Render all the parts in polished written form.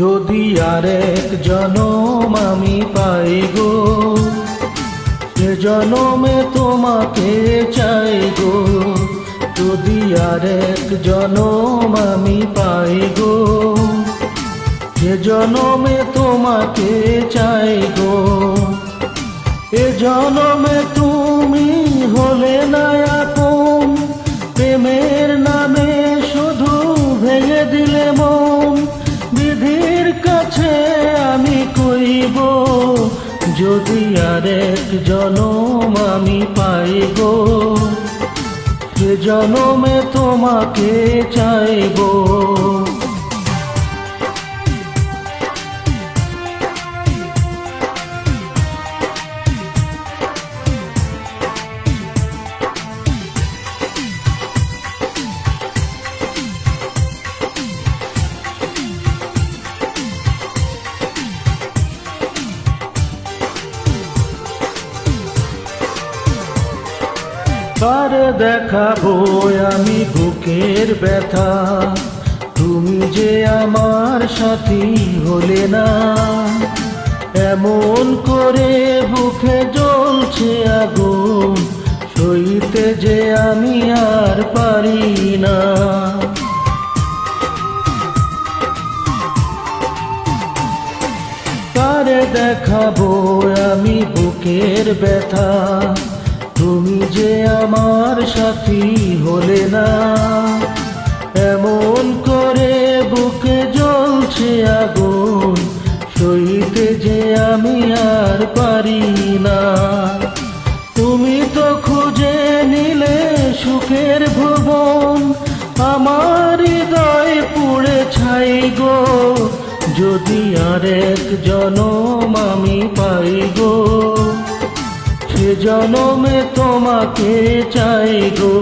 যদি আরেক জনম আমি পাই গো, সে জনমে তোমাকে চাই গো। যদি আরেক জনম আমি পাই গো, সে জনমে তোমাকে চাই গো। এ জনমে তুমি হলে না আপন, প্রেমের নামে শুধু ভেঙে দিলে মন। বিধির কাছে আমি কইব, যদি আরেক জনম আমি পাই গো, সে জনমে তোমাকে চাইব। কারে দেখাবো আমি বুকের ব্যথা, তুমি যে আমার সাথী হলে না। এমন করে বুকে জ্বলছে আগুন, সইতে যে আমি আর পারি না। কারে দেখাবো আমি বুকের ব্যথা, তুমি যে আমার সাথী হলে না। এমন করে বুকে জ্বলছে আগুন, সইতে যে আমি আর পারি না। তুমি তো খুঁজে নিলে সুখের ভুবন, আমার হৃদয় পুড়ে ছাই গো। যদি আরেক জনম আমি পাই গো, সে জনমে তোমাকে চাই গো।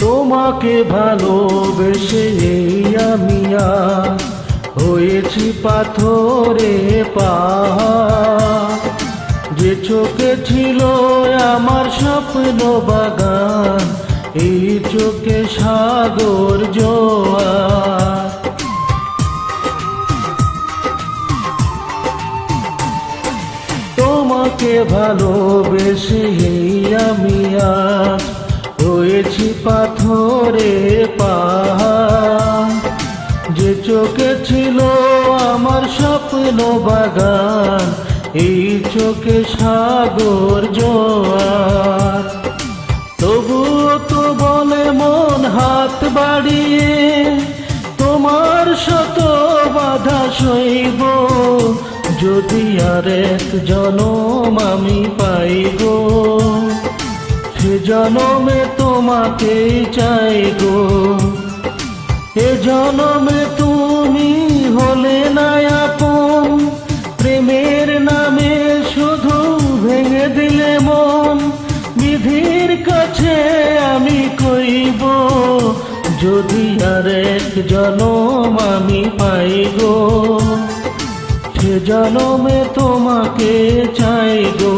তোমাকে ভালোবেসে আমি আজ হয়েছি পাথরে পাহাড়। যে চোখে ছিল আমার স্বপ্ন বাগান, এই চোখে সাগর জোয়ার। তোমাকে ভালোবেসে আমি আজ হয়েছি পাথরে পাহাড়। যে চোখে ছিল আমার স্বপ্ন বাগান, এই চোখে সাগর জোয়ার। তবুও তো বলে মন হাত বাড়িয়ে, তোমার শত বাধা সইব। যদি আরেক জনম আমি পাই গো, সে জনমে তোমাকে চাই গো। এ জনমে তুমি হলে না আপন, প্রেমের নামে শুধু ভেঙে দিলে মন। বিধির কাছে আমি কইব, যদি আরেক জনম আমি পাই গো, সে জনমে তোমাকে চাই গো।